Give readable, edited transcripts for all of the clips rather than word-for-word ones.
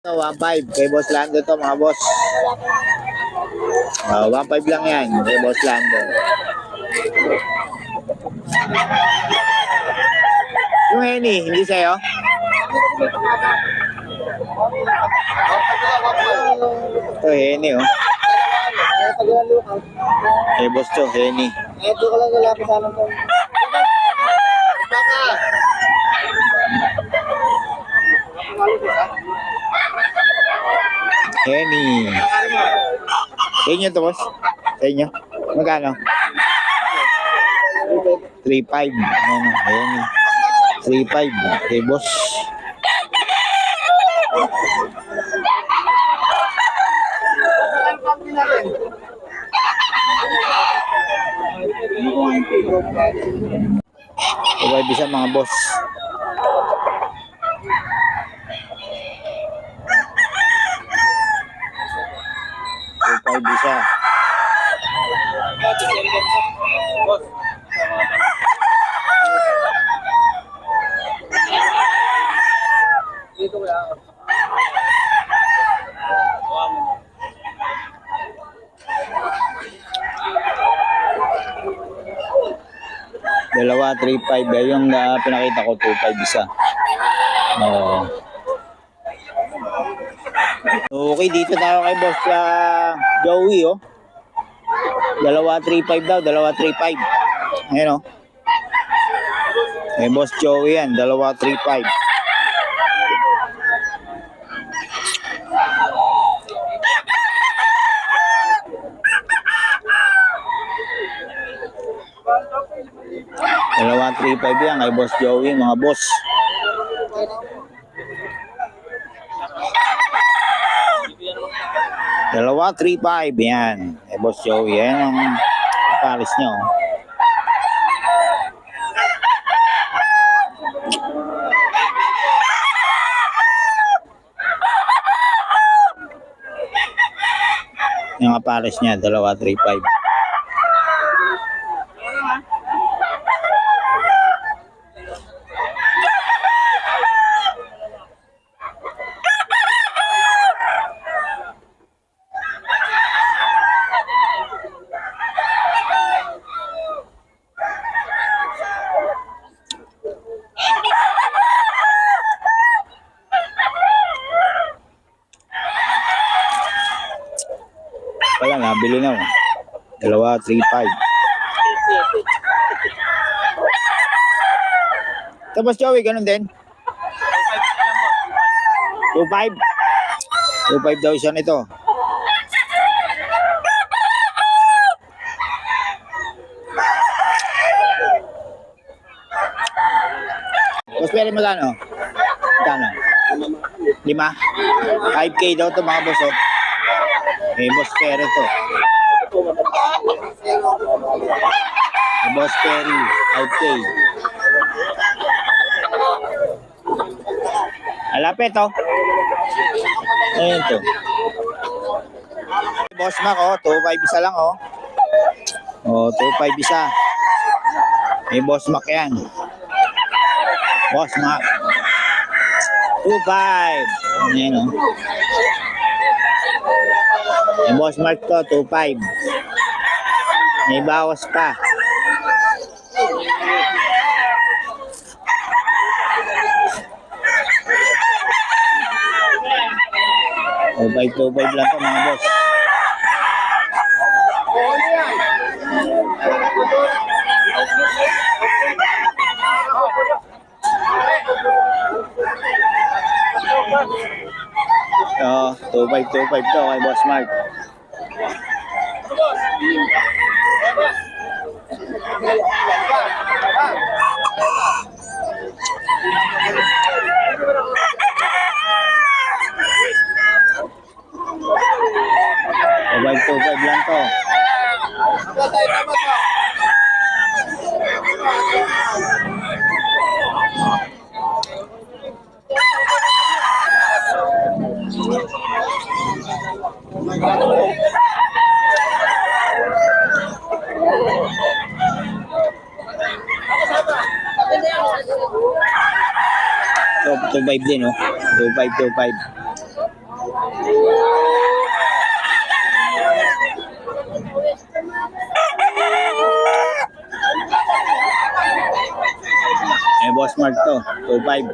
So, 1.5 kay Boss Lando to mga boss. 1.5 lang yan kay Boss Lando. Yung Henny, hindi sa'yo? Ito Henny oh. Kay Boss to, Henny. Ito ko lang lalaki sa alam ko. Henny. Sa inyo to boss? Sa inyo? Magkano? 3.5. Ano, Henny. 3.5 kay boss. Sabay bisa mga boss. Sabay bisa. Dalawa, 3.5. Yung pinakita ko, 2.5 isa. Okay, dito tayo kay Boss Joey, oh. Dalawa, 3.5 daw. Dalawa, 3.5. Ayan, oh. Kay Boss Joey yan. Dalawa, 3.5. Dalawa 3.5 yan kay Boss Joey mga boss. Dalawa 3.5 yan kay Boss Joey. Yan ang paris nyo. Yung paris niya dalawa 3.5. Wala na, bili na. Dalawa, 3.5. Tapos Joey, ganun din? 2.5? 2.5 daw isa nito. Tapos pwede magkano? Magkano? 5? 5K daw ito mga boss, oh. May Boss Perry to. May Boss Perry, 5K. Alapit to. Ayun to. Boss Mac, oh, 2.5 isa lang, oh. Oh, 2.5 isa. May Boss Mac yan. Boss Mac. 2.5. Ayan, oh. May Boss Mark to, 2.5. May bawas pa. Oh, 2.5 lang to mga boss. Oh, 2.5 to kay Boss Mark. Mobile 2.5 lang to. So, 2.5 din, oh. 2.5. Eh, Boss Mark to. 2.5.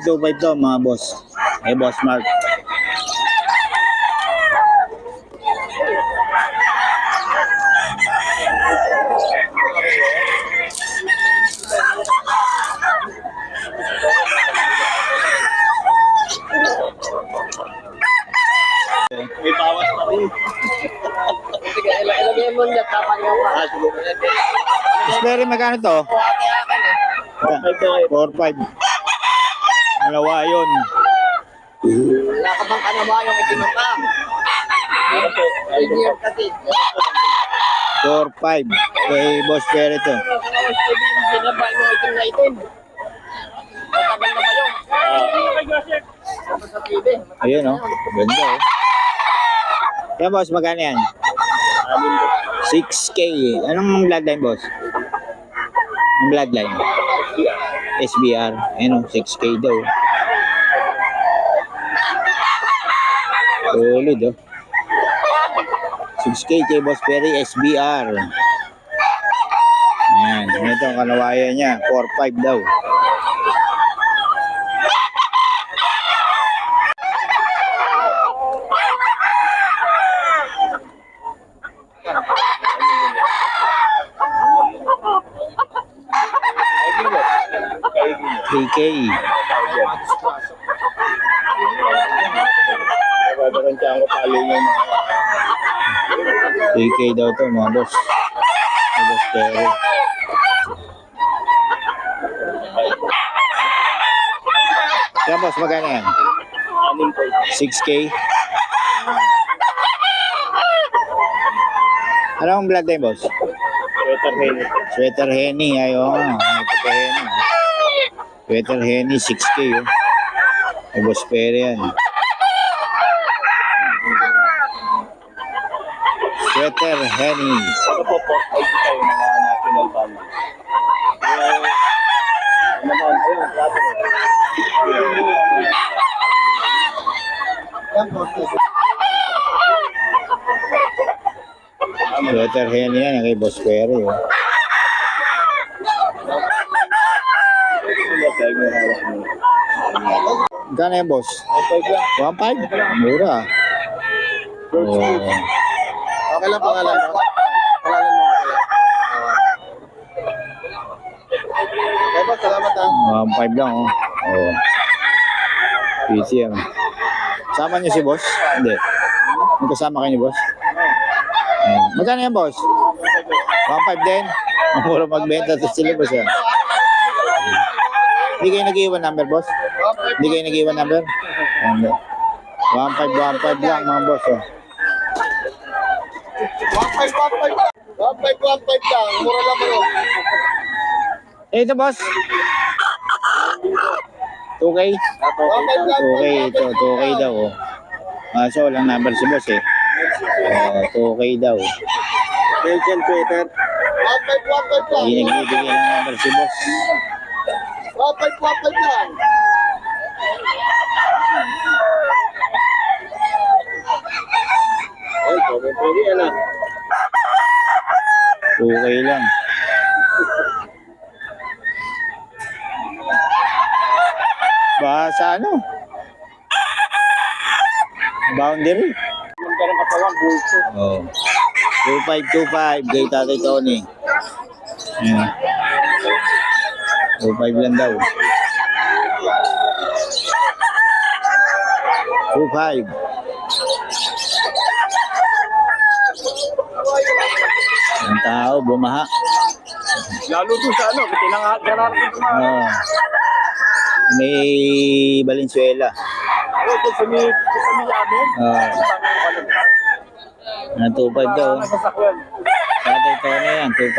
Two five to mga boss. Eh, Boss Mark. May bawas pa rin. Sige, ilagay mo niya, tapang yung mga. Raspberry, magkano to? Kuhati akin eh. 4.5. Malawa yun. Wala ka bang kanaba yung itinapa? Engineer kasi. 4.5. Kay Boss Perry to. Ginaba yung itim na itim. Matagal na ba yun? Sa TV. Ayun oh. Ganda oh. Yan boss, magkano yan? 6K. Anong bloodline boss? Ang bloodline? SBR. Ayun oh, 6K daw. Solid oh. 6K kay Boss Perry SBR. Ayan. Ito ang kanawayan niya. 4.5 daw. KK. KK daw to mga boss. Boss Perry. Yan boss, magkano yan? 6K. Ano ang bloodline boss? Sweater Henny. Ayaw nga. Sweater Henny. Sweater Henny, 6K oh. Ay Boss Perry yan. Sweater Henny. Ano po po? Ay, tayo mga national value. Naman, ayun, grabe. Yan po, Sweater Henny yan kay Boss Perry oh. Gana yan boss? 1.5? Mura. Oh. Okay lang pangalan mo. Pangalan mo. Okay ba? Salamat ha. 1.5 lang oh. Oh. PCM. Sama niyo si boss? Hindi. Magkasama kayo ni boss? Ayan. Magkano yan boss? 1.5 din? Mura magbenta to sila boss yan. Hindi kayo nag-iwan number boss? Hindi kayo nag-iwan number? 1.5 lang mga boss oh. 1.5 lang. Mura lang bro. Ito boss? 2K? 2K ito, 2K daw oh. So walang number si boss eh. 2K daw. Belgian Twitter. 1.5 lang. Hindi nagbibigay ng number si boss. 1.5 lang. Ay, pwede yan ah. 2K lang. Ba sa ano? Boundary. Magkaroon katawan, bulso. Oh. 2525 kay Tatay Tony. Ayan. 25 lang daw. 25. Ang tao, bumaha. Lalo doon sa ano, tinangat ka na rin mga. Oh. May Valenzuela. Ano, doon sa Milano. Oh. Na 25 daw. Nasasakyan. Sabi yan, 2.5.